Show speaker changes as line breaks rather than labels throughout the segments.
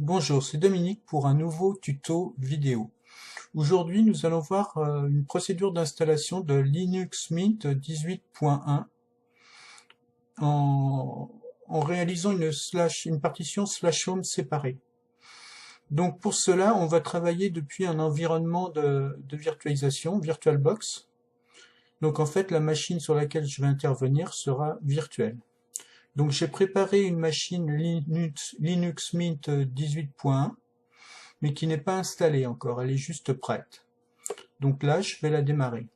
Bonjour, c'est Dominique pour un nouveau tuto vidéo. Aujourd'hui, nous allons voir une procédure d'installation de Linux Mint 18.1 en réalisant une partition /home séparée. Donc pour cela, on va travailler depuis un environnement de virtualisation, VirtualBox. Donc en fait, la machine sur laquelle je vais intervenir sera virtuelle. Donc j'ai préparé une machine Linux Mint 18.1, mais qui n'est pas installée encore, elle est juste prête. Donc là, je vais la démarrer.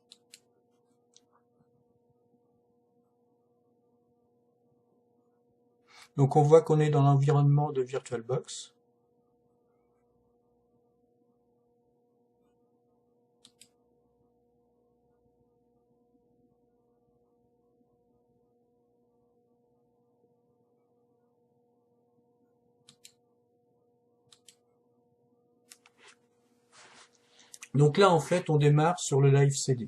Donc on voit qu'on est dans l'environnement de VirtualBox. Donc là, en fait, on démarre sur le Live CD.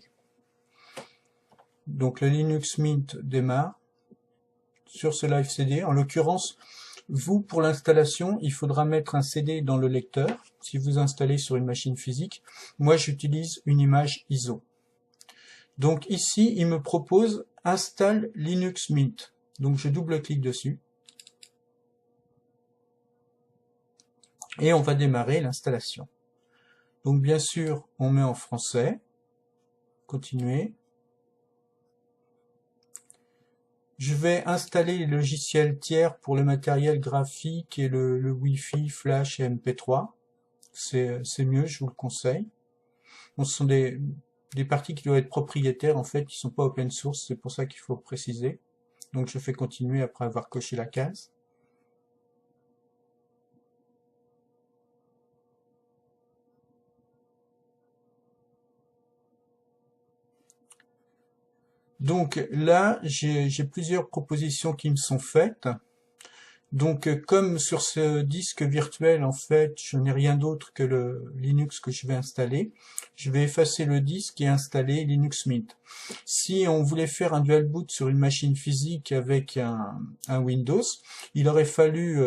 Donc le Linux Mint démarre sur ce Live CD. En l'occurrence, vous, pour l'installation, il faudra mettre un CD dans le lecteur, si vous installez sur une machine physique. Moi, j'utilise une image ISO. Donc ici, il me propose « Installe Linux Mint ». Donc je double-clique dessus. Et on va démarrer l'installation. Donc bien sûr, on met en français. Continuer. Je vais installer les logiciels tiers pour le matériel graphique et le Wi-Fi, Flash et MP3. C'est mieux, je vous le conseille. Bon, ce sont des parties qui doivent être propriétaires, en fait, qui ne sont pas open source, c'est pour ça qu'il faut préciser. Donc je fais continuer après avoir coché la case. Donc là, j'ai plusieurs propositions qui me sont faites. Donc comme sur ce disque virtuel, en fait, je n'ai rien d'autre que le Linux que je vais installer, je vais effacer le disque et installer Linux Mint. Si on voulait faire un dual boot sur une machine physique avec un Windows, il aurait fallu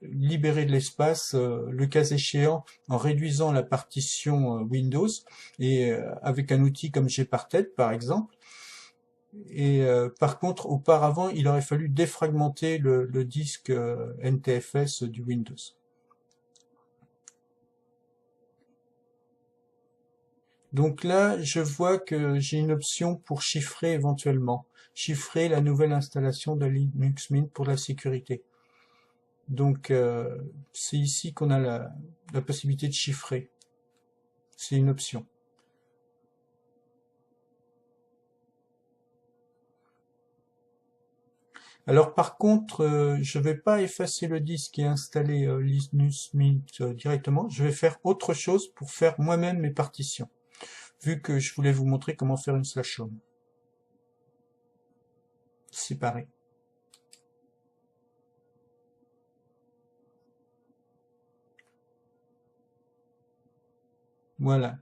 libérer de l'espace, le cas échéant, en réduisant la partition Windows, et avec un outil comme Gparted par exemple. Et par contre, auparavant, il aurait fallu défragmenter le disque NTFS du Windows. Donc là, je vois que j'ai une option pour chiffrer éventuellement. Chiffrer la nouvelle installation de Linux Mint pour la sécurité. Donc c'est ici qu'on a la possibilité de chiffrer. C'est une option. Alors par contre, je ne vais pas effacer le disque et installer Linux Mint directement. Je vais faire autre chose pour faire moi-même mes partitions, vu que je voulais vous montrer comment faire une /home séparée. Voilà.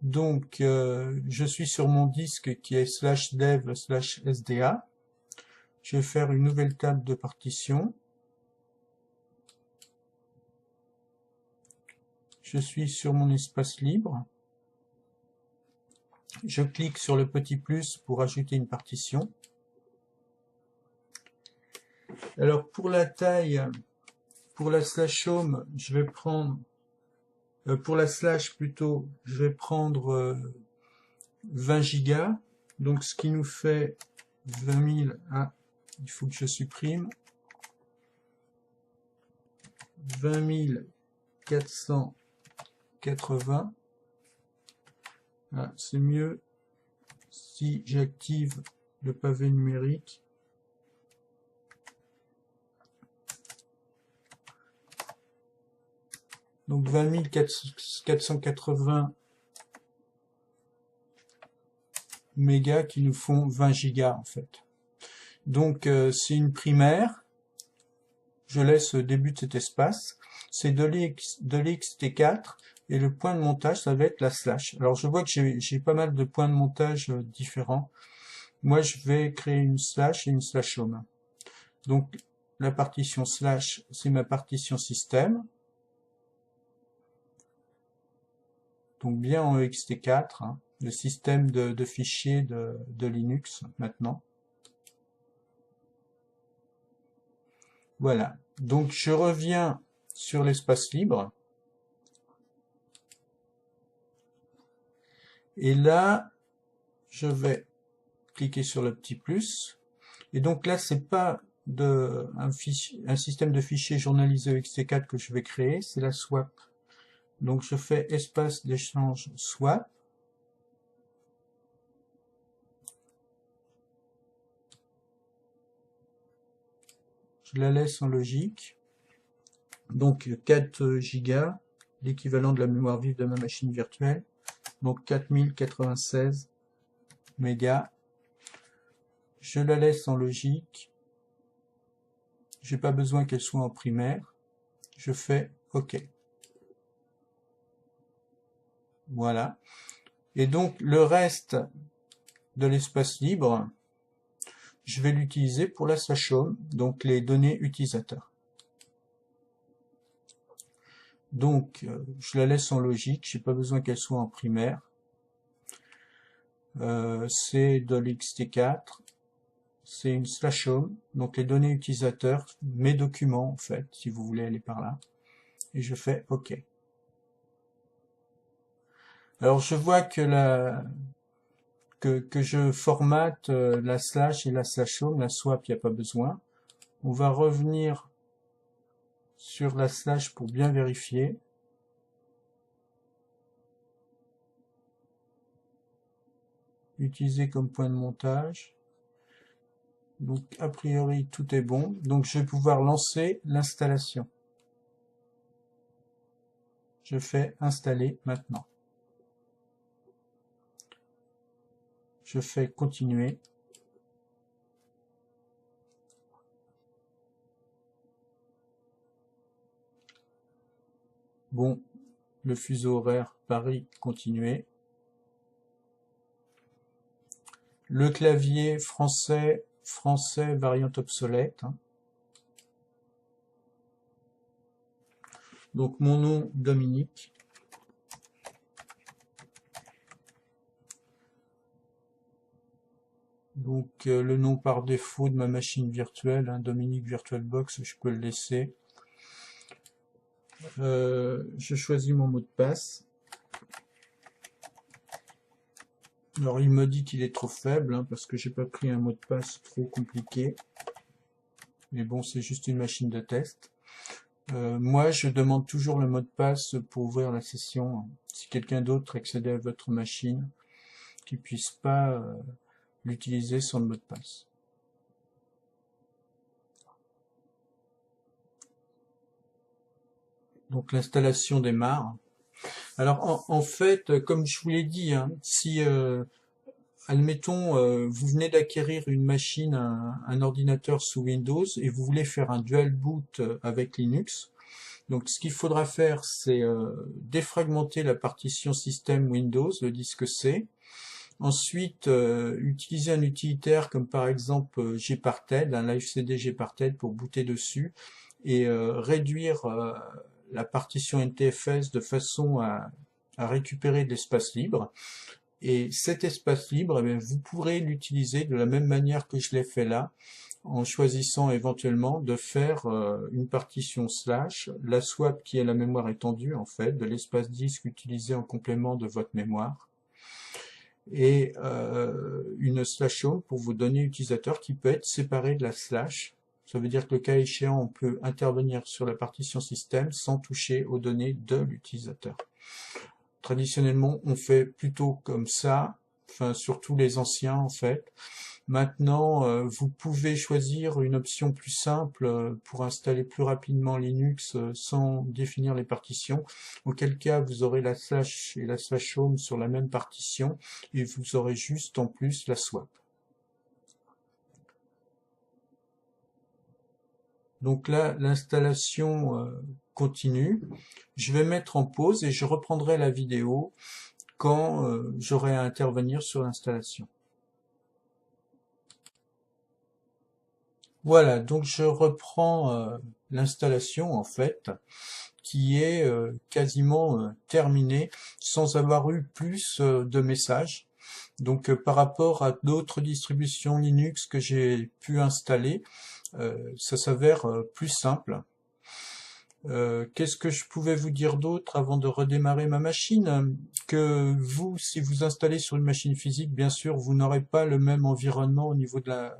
Donc, je suis sur mon disque qui est /dev/sda. Je vais faire une nouvelle table de partition. Je suis sur mon espace libre. Je clique sur le petit plus pour ajouter une partition. Alors, pour la taille, pour la /home, je vais prendre, pour la slash plutôt, je vais prendre 20 gigas. Donc, ce qui nous fait 20 000, il faut que je supprime 20 480. C'est mieux si j'active le pavé numérique. Donc 20 480 mégas qui nous font 20 gigas en fait. Donc c'est une primaire. Je laisse au début de cet espace. C'est de l'XT4 et le point de montage, ça va être la slash. Alors je vois que j'ai pas mal de points de montage différents. Moi je vais créer une slash et une /home. Donc la partition slash, c'est ma partition système. Donc bien en ext4, hein, le système de fichiers de Linux maintenant. Voilà. Donc je reviens sur l'espace libre. Et là, je vais cliquer sur le petit plus. Et donc là, c'est pas un système de fichiers journalisé ext4 que je vais créer, c'est la swap. Donc je fais espace d'échange swap. Je la laisse en logique. Donc 4 gigas, l'équivalent de la mémoire vive de ma machine virtuelle. Donc 4096 mégas. Je la laisse en logique. J'ai pas besoin qu'elle soit en primaire. Je fais OK. Voilà. Et donc le reste de l'espace libre, je vais l'utiliser pour la slash home, donc les données utilisateurs. Donc je la laisse en logique, j'ai pas besoin qu'elle soit en primaire. C'est de l'ext4, c'est une slash home, donc les données utilisateurs, mes documents en fait, si vous voulez aller par là. Et je fais OK. Alors je vois que que je formate la slash et la slash home, la swap, il n'y a pas besoin. On va revenir sur la slash pour bien vérifier. Utiliser comme point de montage. Donc a priori tout est bon. Donc je vais pouvoir lancer l'installation. Je fais installer maintenant. Je fais continuer. Bon, le fuseau horaire Paris continuer. Le clavier français variante obsolète. Hein. Donc mon nom Dominique. Donc le nom par défaut de ma machine virtuelle, hein, Dominique VirtualBox, je peux le laisser. Je choisis mon mot de passe. Alors il me dit qu'il est trop faible, hein, parce que j'ai pas pris un mot de passe trop compliqué. Mais bon, c'est juste une machine de test. Moi, je demande toujours le mot de passe pour ouvrir la session. Hein. Si quelqu'un d'autre accède à votre machine, qu'il puisse pas l'utiliser sans le mot de passe. Donc l'installation démarre. Alors en fait, comme je vous l'ai dit, hein, si admettons vous venez d'acquérir une machine, un ordinateur sous Windows et vous voulez faire un dual boot avec Linux, donc ce qu'il faudra faire, c'est défragmenter la partition système Windows, le disque C. Ensuite, utiliser un utilitaire comme par exemple Gparted, un livecd Gparted pour booter dessus et réduire la partition NTFS de façon à récupérer de l'espace libre. Et cet espace libre, eh bien, vous pourrez l'utiliser de la même manière que je l'ai fait là, en choisissant éventuellement de faire une partition slash, la swap qui est la mémoire étendue en fait, de l'espace disque utilisé en complément de votre mémoire, et une slash home pour vos données utilisateurs qui peut être séparée de la slash. Ça veut dire que le cas échéant, on peut intervenir sur la partition système sans toucher aux données de l'utilisateur. Traditionnellement, on fait plutôt comme ça, enfin surtout les anciens en fait. Maintenant, vous pouvez choisir une option plus simple pour installer plus rapidement Linux sans définir les partitions, auquel cas vous aurez la slash et la slash home sur la même partition et vous aurez juste en plus la swap. Donc là, l'installation continue. Je vais mettre en pause et je reprendrai la vidéo quand j'aurai à intervenir sur l'installation. Voilà, donc je reprends l'installation en fait, qui est quasiment terminée sans avoir eu plus de messages. Donc par rapport à d'autres distributions Linux que j'ai pu installer, ça s'avère plus simple. Qu'est-ce que je pouvais vous dire d'autre avant de redémarrer ma machine? Que vous, si vous installez sur une machine physique, bien sûr, vous n'aurez pas le même environnement au niveau de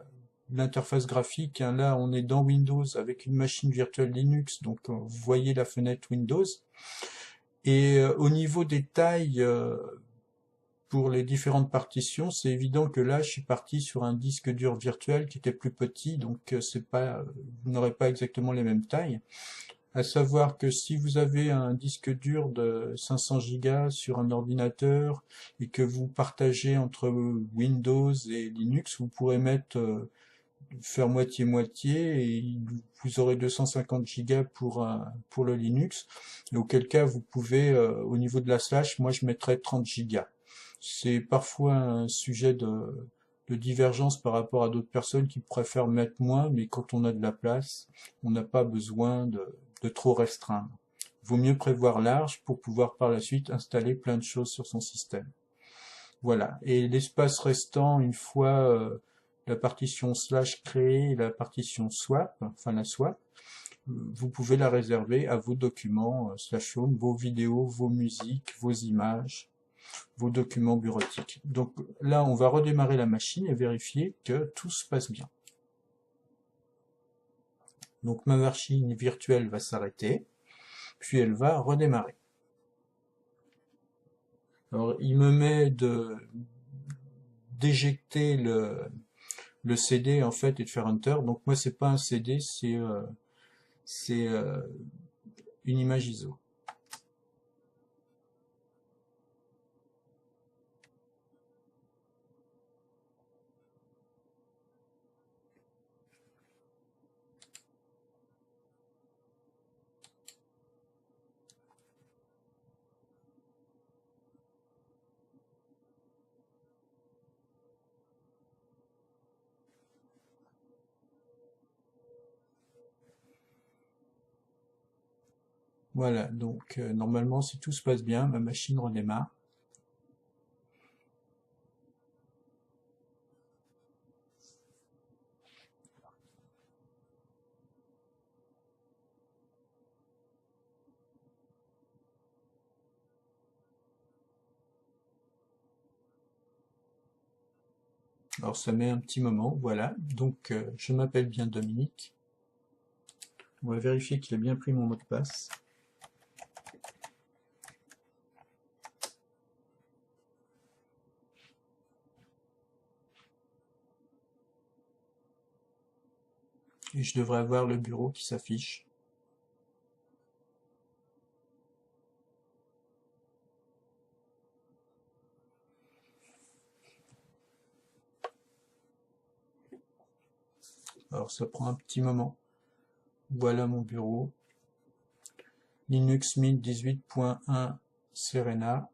l'interface graphique, hein. Là, on est dans Windows avec une machine virtuelle Linux, donc vous voyez la fenêtre Windows. Et au niveau des tailles pour les différentes partitions, c'est évident que là, je suis parti sur un disque dur virtuel qui était plus petit, donc c'est pas, vous n'aurez pas exactement les mêmes tailles. À savoir que si vous avez un disque dur de 500 Go sur un ordinateur et que vous partagez entre Windows et Linux, vous pourrez mettre faire moitié-moitié et vous aurez 250 Go pour le Linux. Et auquel cas, vous pouvez, au niveau de la slash, moi je mettrais 30 Go. C'est parfois un sujet de divergence par rapport à d'autres personnes qui préfèrent mettre moins, mais quand on a de la place, on n'a pas besoin de trop restreindre. Vaut mieux prévoir large pour pouvoir par la suite installer plein de choses sur son système. Voilà. Et l'espace restant, une fois la partition slash créée et la partition swap, enfin la swap, vous pouvez la réserver à vos documents slash home, vos vidéos, vos musiques, vos images, vos documents bureautiques. Donc là, on va redémarrer la machine et vérifier que tout se passe bien. Donc ma machine virtuelle va s'arrêter, puis elle va redémarrer. Alors il me met d'éjecter le CD en fait et de faire Enter. Donc moi c'est pas un CD, c'est une image ISO. Voilà, donc normalement si tout se passe bien, ma machine redémarre. Alors ça met un petit moment, voilà. Donc je m'appelle bien Dominique. On va vérifier qu'il a bien pris mon mot de passe. Et je devrais avoir le bureau qui s'affiche. Alors ça prend un petit moment. Voilà mon bureau. Linux Mint 18.1 Serena.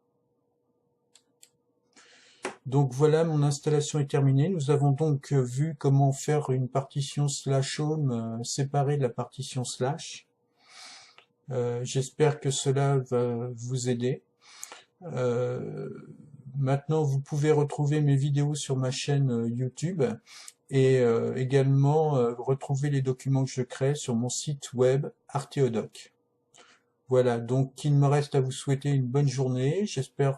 Donc voilà, mon installation est terminée. Nous avons donc vu comment faire une partition slash home séparée de la partition slash. J'espère que cela va vous aider. Maintenant, vous pouvez retrouver mes vidéos sur ma chaîne YouTube et également retrouver les documents que je crée sur mon site web Arteodoc. Voilà, donc il me reste à vous souhaiter une bonne journée. J'espère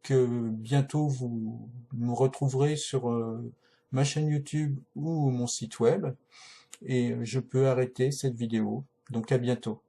que bientôt vous me retrouverez sur ma chaîne YouTube ou mon site web et je peux arrêter cette vidéo. Donc à bientôt.